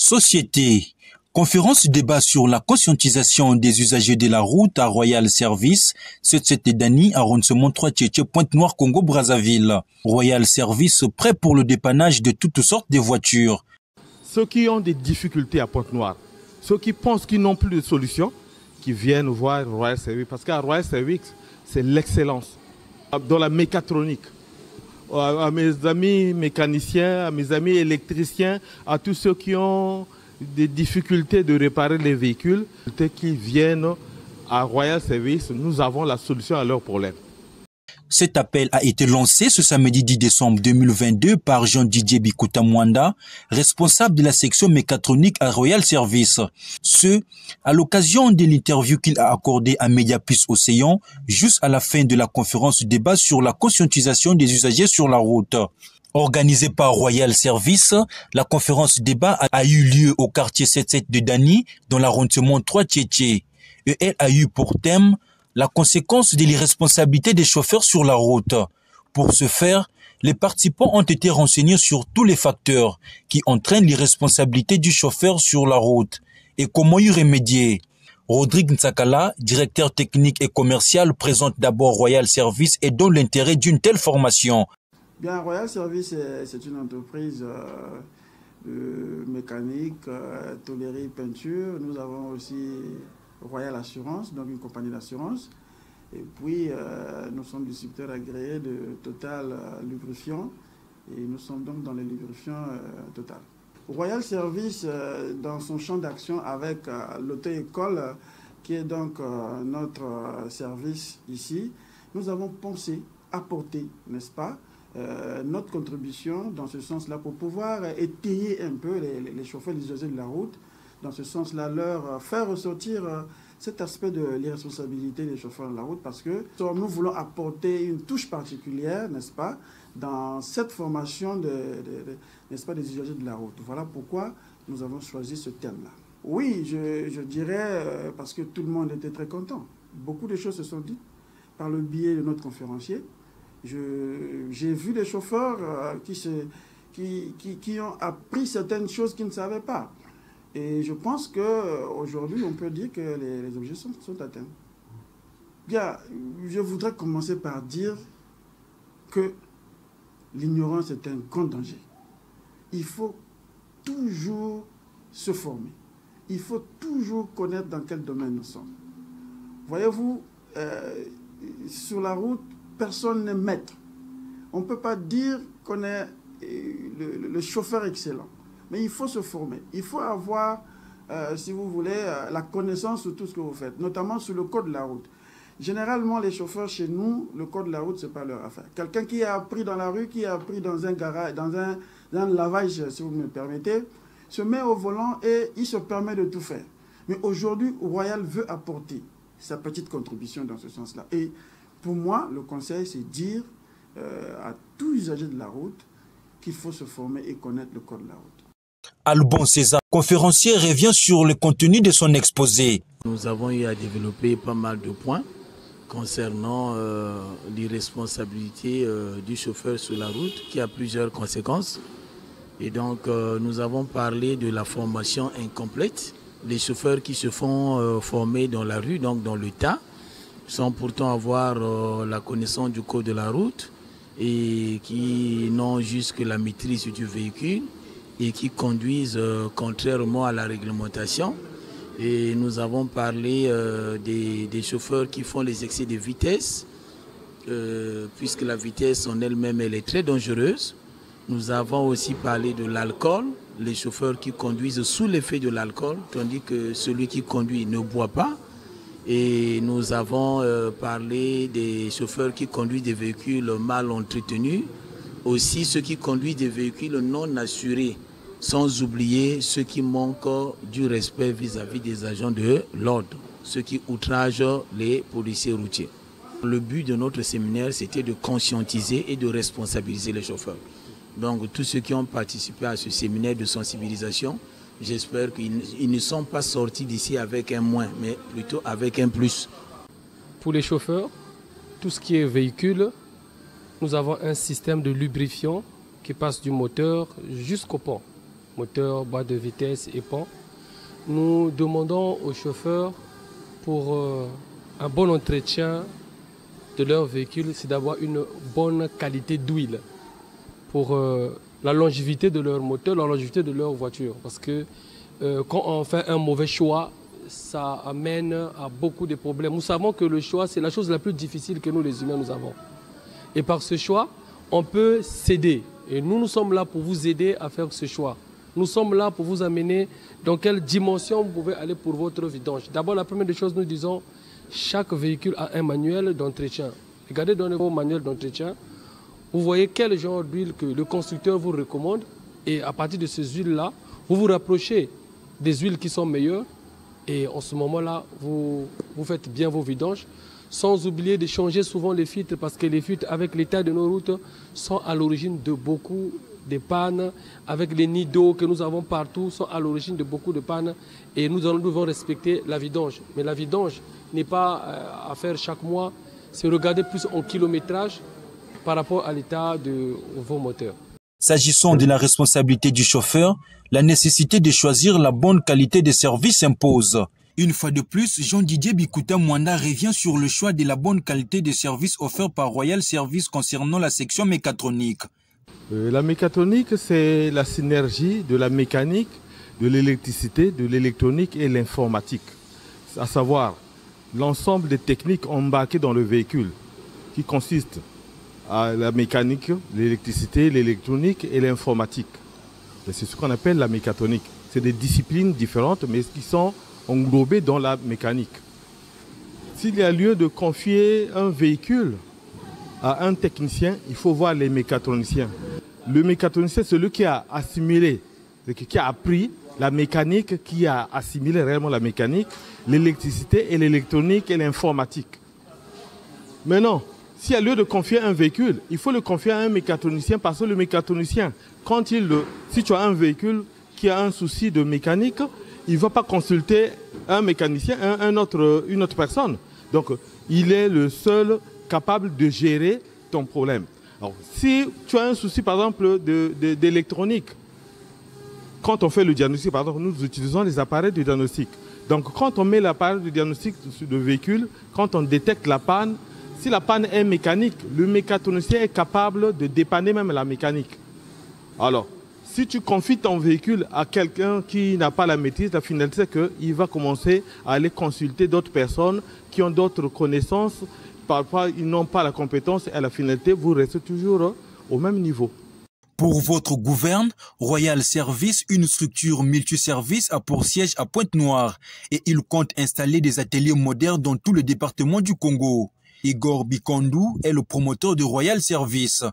Société. Conférence débat sur la conscientisation des usagers de la route à Royal Service, 7 Dani, arrondissement 3 Tchétché, Pointe-Noire, Congo-Brazzaville. Royal Service prêt pour le dépannage de toutes sortes de voitures. Ceux qui ont des difficultés à Pointe-Noire, ceux qui pensent qu'ils n'ont plus de solution, qui viennent voir Royal Service, parce qu'à Royal Service, c'est l'excellence dans la mécatronique. À mes amis mécaniciens, à mes amis électriciens, à tous ceux qui ont des difficultés de réparer les véhicules, qui viennent à Royal Service, nous avons la solution à leurs problèmes. Cet appel a été lancé ce samedi 10 décembre 2022 par Jean-Didier Bikuta Mwanda, responsable de la section mécatronique à Royal Service. Ce, à l'occasion de l'interview qu'il a accordée à Mediaplus Océan, juste à la fin de la conférence débat sur la conscientisation des usagers sur la route. Organisée par Royal Service, la conférence débat a eu lieu au quartier 77 de Dani, dans l'arrondissement 3 Tchétché. Et elle a eu pour thème la conséquence de l'irresponsabilité des chauffeurs sur la route. Pour ce faire, les participants ont été renseignés sur tous les facteurs qui entraînent l'irresponsabilité du chauffeur sur la route et comment y remédier. Rodrigue Ntsakala, directeur technique et commercial, présente d'abord Royal Service et donne l'intérêt d'une telle formation. Bien, Royal Service, c'est une entreprise de mécanique, tôlerie, peinture. Nous avons aussi Royal Assurance, donc une compagnie d'assurance. Et puis, nous sommes distributeurs agréés de Total Lubrifiant. Et nous sommes donc dans les lubrifiants Total. Royal Service, dans son champ d'action avec l'auto-école, qui est donc notre service ici, nous avons pensé apporter, n'est-ce pas, notre contribution dans ce sens-là pour pouvoir étayer un peu les chauffeurs, les usagers de la route, dans ce sens-là, leur faire ressortir cet aspect de l'irresponsabilité des chauffeurs de la route, parce que nous voulons apporter une touche particulière, n'est-ce pas, dans cette formation n'est-ce pas, des usagers de la route. Voilà pourquoi nous avons choisi ce thème-là. Oui, je dirais, parce que tout le monde était très content. Beaucoup de choses se sont dites par le biais de notre conférencier. J'ai vu des chauffeurs qui ont appris certaines choses qu'ils ne savaient pas. Et je pense qu'aujourd'hui, on peut dire que les objectifs sont atteints. Bien, je voudrais commencer par dire que l'ignorance est un grand danger. Il faut toujours se former. Il faut toujours connaître dans quel domaine nous sommes. Voyez-vous, sur la route, personne n'est maître. On ne peut pas dire qu'on est le chauffeur excellent. Mais il faut se former. Il faut avoir, si vous voulez, la connaissance sur tout ce que vous faites, notamment sur le code de la route. Généralement, les chauffeurs chez nous, le code de la route, ce n'est pas leur affaire. Quelqu'un qui a appris dans la rue, qui a appris dans un garage, dans un lavage, si vous me permettez, se met au volant et il se permet de tout faire. Mais aujourd'hui, Royal veut apporter sa petite contribution dans ce sens-là. Et pour moi, le conseil, c'est dire à tout usager de la route qu'il faut se former et connaître le code de la route. Albon César, conférencier, revient sur le contenu de son exposé. Nous avons eu à développer pas mal de points concernant l'irresponsabilité du chauffeur sur la route qui a plusieurs conséquences. Et donc, nous avons parlé de la formation incomplète. Les chauffeurs qui se font former dans la rue, donc dans le tas, sans pourtant avoir la connaissance du code de la route et qui n'ont juste que la maîtrise du véhicule et qui conduisent contrairement à la réglementation. Et nous avons parlé des chauffeurs qui font les excès de vitesse, puisque la vitesse en elle-même elle est très dangereuse. Nous avons aussi parlé de l'alcool, les chauffeurs qui conduisent sous l'effet de l'alcool, tandis que celui qui conduit ne boit pas. Et nous avons parlé des chauffeurs qui conduisent des véhicules mal entretenus, aussi ceux qui conduisent des véhicules non assurés, sans oublier ceux qui manquent du respect vis-à-vis des agents de l'ordre, ceux qui outragent les policiers routiers. Le but de notre séminaire, c'était de conscientiser et de responsabiliser les chauffeurs. Donc tous ceux qui ont participé à ce séminaire de sensibilisation, j'espère qu'ils ne sont pas sortis d'ici avec un moins, mais plutôt avec un plus. Pour les chauffeurs, tout ce qui est véhicule, nous avons un système de lubrifiant qui passe du moteur jusqu'au pont. moteur, boîte de vitesse et pont. Nous demandons aux chauffeurs pour un bon entretien de leur véhicule, c'est d'avoir une bonne qualité d'huile pour la longévité de leur moteur, la longévité de leur voiture. Parce que quand on fait un mauvais choix, ça amène à beaucoup de problèmes. Nous savons que le choix, c'est la chose la plus difficile que nous, les humains, nous avons. Et par ce choix, on peut s'aider. Et nous sommes là pour vous aider à faire ce choix. Nous sommes là pour vous amener dans quelle dimension vous pouvez aller pour votre vidange. D'abord, la première des choses, nous disons, chaque véhicule a un manuel d'entretien. Regardez dans vos manuels d'entretien, vous voyez quel genre d'huile que le constructeur vous recommande. Et à partir de ces huiles-là, vous vous rapprochez des huiles qui sont meilleures. Et en ce moment-là, vous faites bien vos vidanges. Sans oublier de changer souvent les filtres, parce que les filtres, avec l'état de nos routes, sont à l'origine de beaucoup de pannes. Avec les nids d'eau que nous avons partout, sont à l'origine de beaucoup de pannes. Et nous devons respecter la vidange. Mais la vidange n'est pas à faire chaque mois. C'est regarder plus en kilométrage par rapport à l'état de vos moteurs. S'agissant de la responsabilité du chauffeur, la nécessité de choisir la bonne qualité de service impose. Une fois de plus, Jean-Didier Bikuta Mwanda revient sur le choix de la bonne qualité de service offert par Royal Service concernant la section mécatronique. La mécatronique, c'est la synergie de la mécanique, de l'électricité, de l'électronique et l'informatique. À savoir, l'ensemble des techniques embarquées dans le véhicule, qui consistent à la mécanique, l'électricité, l'électronique et l'informatique. C'est ce qu'on appelle la mécatronique. C'est des disciplines différentes, mais qui sont englobées dans la mécanique. S'il y a lieu de confier un véhicule à un technicien, il faut voir les mécatroniciens. Le mécatronicien, c'est celui qui a assimilé, qui a appris la mécanique, qui a assimilé réellement la mécanique, l'électricité et l'électronique et l'informatique. Maintenant, s'il y a lieu de confier un véhicule, il faut le confier à un mécatronicien, parce que le mécatronicien, si tu as un véhicule qui a un souci de mécanique, il ne va pas consulter un mécanicien, une autre personne. Donc, il est le seul capable de gérer ton problème. Alors, si tu as un souci, par exemple, d'électronique, quand on fait le diagnostic, par exemple, nous utilisons les appareils de diagnostic. Donc, quand on met l'appareil de diagnostic sur le véhicule, quand on détecte la panne, si la panne est mécanique, le mécatronicien est capable de dépanner même la mécanique. Alors, si tu confies ton véhicule à quelqu'un qui n'a pas la maîtrise, la finalité, c'est qu'il va commencer à aller consulter d'autres personnes qui ont d'autres connaissances. Parfois, ils n'ont pas la compétence et à la finalité, vous restez toujours au même niveau. Pour votre gouverne, Royal Service, une structure multiservice, a pour siège à Pointe-Noire et il compte installer des ateliers modernes dans tout le département du Congo. Igor Bikondou est le promoteur de Royal Service.